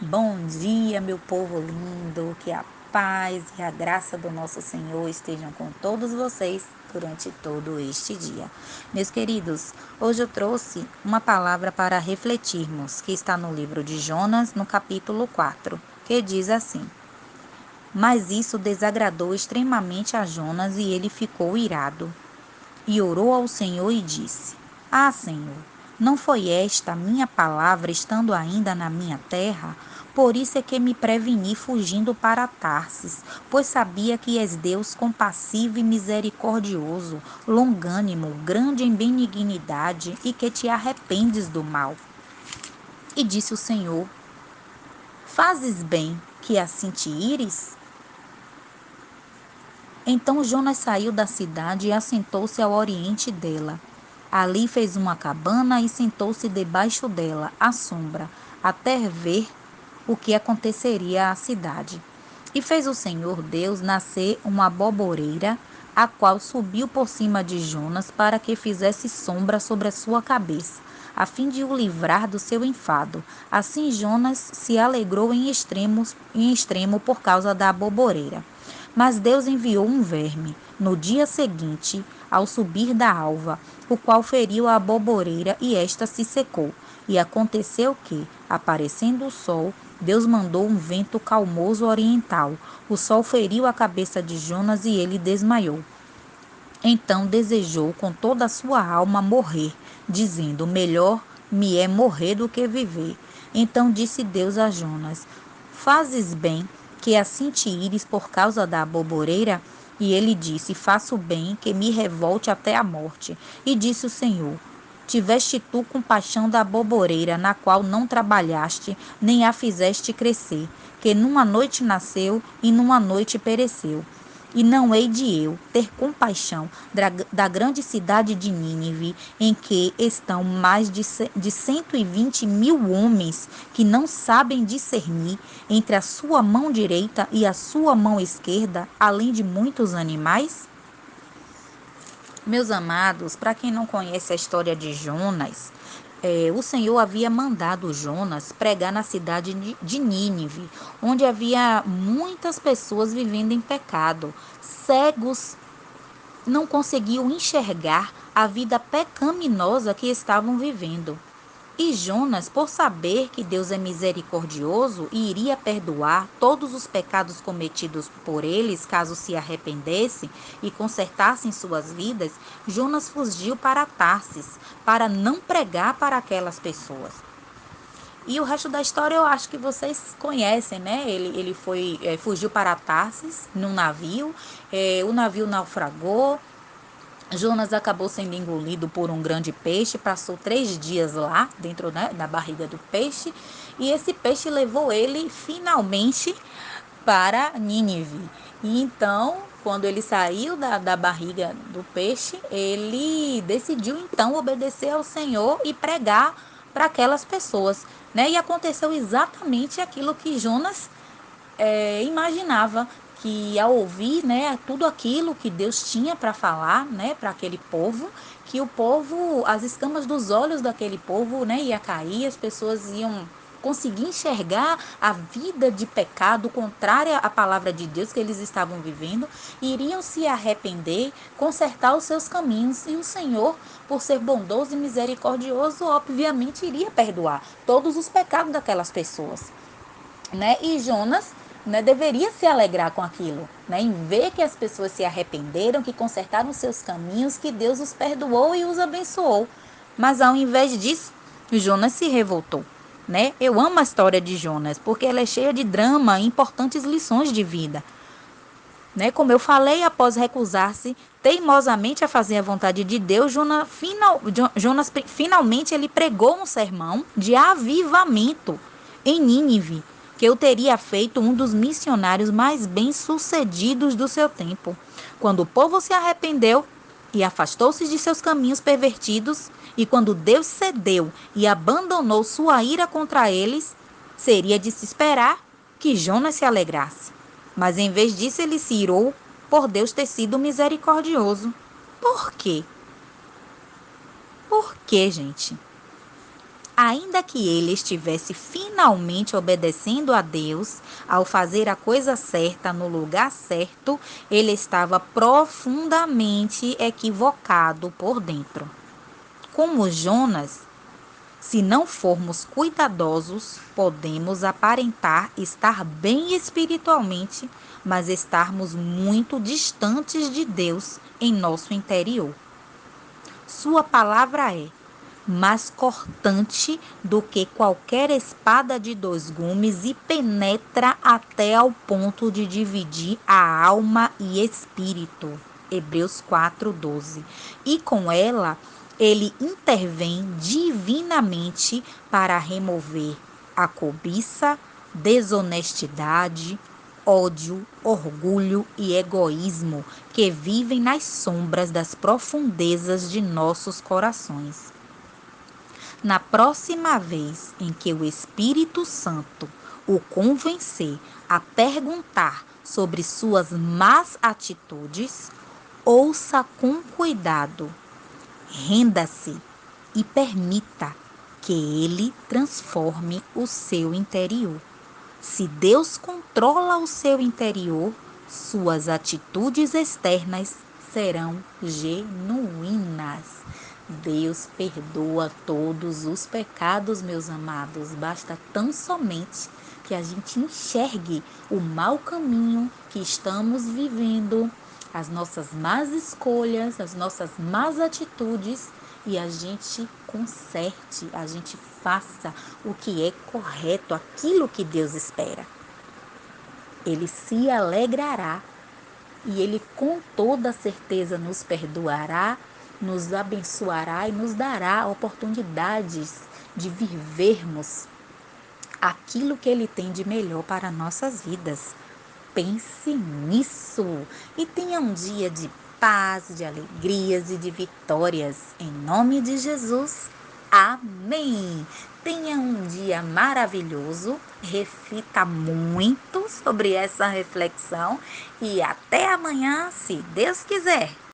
Bom dia, meu povo lindo, que a paz e a graça do nosso Senhor estejam com todos vocês durante todo este dia. Meus queridos, hoje eu trouxe uma palavra para refletirmos, que está no livro de Jonas, no capítulo 4, que diz assim: Mas isso desagradou extremamente a Jonas e ele ficou irado. E orou ao Senhor e disse: Ah, Senhor, não foi esta a minha palavra estando ainda na minha terra? Por isso é que me preveni fugindo para Tarsis, pois sabia que és Deus compassivo e misericordioso, longânimo, grande em benignidade e que te arrependes do mal. E disse o Senhor: Fazes bem que assim te ires? Então Jonas saiu da cidade e assentou-se ao oriente dela. Ali fez uma cabana e sentou-se debaixo dela, à sombra, até ver o que aconteceria à cidade. E fez o Senhor Deus nascer uma aboboreira, a qual subiu por cima de Jonas para que fizesse sombra sobre a sua cabeça, a fim de o livrar do seu enfado. Assim Jonas se alegrou em extremo por causa da aboboreira. Mas Deus enviou um verme no dia seguinte, ao subir da alva, o qual feriu a aboboreira e esta se secou. E aconteceu que, aparecendo o sol, Deus mandou um vento calmoso oriental. O sol feriu a cabeça de Jonas e ele desmaiou. Então desejou com toda a sua alma morrer, dizendo: Melhor me é morrer do que viver. Então disse Deus a Jonas: Fazes bem que assim te ires por causa da aboboreira? E ele disse: Faço bem que me revolte até a morte. E disse o Senhor: Tiveste tu compaixão da aboboreira, na qual não trabalhaste, nem a fizeste crescer, que numa noite nasceu e numa noite pereceu. E não hei de eu ter compaixão da grande cidade de Nínive, em que estão mais de 120 mil homens que não sabem discernir entre a sua mão direita e a sua mão esquerda, além de muitos animais? Meus amados, para quem não conhece a história de Jonas, o Senhor havia mandado Jonas pregar na cidade de Nínive, onde havia muitas pessoas vivendo em pecado. Cegos não conseguiam enxergar a vida pecaminosa que estavam vivendo. E Jonas, por saber que Deus é misericordioso e iria perdoar todos os pecados cometidos por eles, caso se arrependessem e consertassem suas vidas, Jonas fugiu para Tarsis, para não pregar para aquelas pessoas. E o resto da história eu acho que vocês conhecem, né? Ele fugiu para Tarsis num navio, o navio naufragou. Jonas acabou sendo engolido por um grande peixe, passou 3 dias lá dentro, né, da barriga do peixe, e esse peixe levou ele finalmente para Nínive. E então, quando ele saiu da barriga do peixe, ele decidiu então obedecer ao Senhor e pregar para aquelas pessoas, né? E aconteceu exatamente aquilo que Jonas imaginava, que ao ouvir, né, tudo aquilo que Deus tinha para falar, né, para aquele povo, que o povo, as escamas dos olhos daquele povo, né, ia cair, as pessoas iam conseguir enxergar a vida de pecado contrária à palavra de Deus que eles estavam vivendo, iriam se arrepender, consertar os seus caminhos, e o Senhor, por ser bondoso e misericordioso, obviamente iria perdoar todos os pecados daquelas pessoas, né? E Jonas, né, deveria se alegrar com aquilo, né, em ver que as pessoas se arrependeram, que consertaram seus caminhos, que Deus os perdoou e os abençoou. Mas ao invés disso, Jonas se revoltou, né? Eu amo a história de Jonas porque ela é cheia de drama e importantes lições de vida, né? Como eu falei, após recusar-se teimosamente a fazer a vontade de Deus, Jonas finalmente ele pregou um sermão de avivamento em Nínive, que eu teria feito um dos missionários mais bem-sucedidos do seu tempo. Quando o povo se arrependeu e afastou-se de seus caminhos pervertidos, e quando Deus cedeu e abandonou sua ira contra eles, seria de se esperar que Jonas se alegrasse. Mas em vez disso, ele se irou por Deus ter sido misericordioso. Por quê? Por quê, gente? Ainda que ele estivesse finalmente obedecendo a Deus, ao fazer a coisa certa no lugar certo, ele estava profundamente equivocado por dentro. Como Jonas, se não formos cuidadosos, podemos aparentar estar bem espiritualmente, mas estarmos muito distantes de Deus em nosso interior. Sua palavra é mais cortante do que qualquer espada de 2 gumes e penetra até ao ponto de dividir a alma e espírito. Hebreus 4:12. E com ela, ele intervém divinamente para remover a cobiça, desonestidade, ódio, orgulho e egoísmo que vivem nas sombras das profundezas de nossos corações. Na próxima vez em que o Espírito Santo o convencer a perguntar sobre suas más atitudes, ouça com cuidado, renda-se e permita que ele transforme o seu interior. Se Deus controla o seu interior, suas atitudes externas serão genuínas. Deus perdoa todos os pecados, meus amados. Basta tão somente que a gente enxergue o mau caminho que estamos vivendo, as nossas más escolhas, as nossas más atitudes, e a gente conserte, a gente faça o que é correto, aquilo que Deus espera. Ele se alegrará e Ele com toda certeza nos perdoará, nos abençoará e nos dará oportunidades de vivermos aquilo que Ele tem de melhor para nossas vidas. Pense nisso e tenha um dia de paz, de alegrias e de vitórias. Em nome de Jesus, amém! Tenha um dia maravilhoso, reflita muito sobre essa reflexão e até amanhã, se Deus quiser.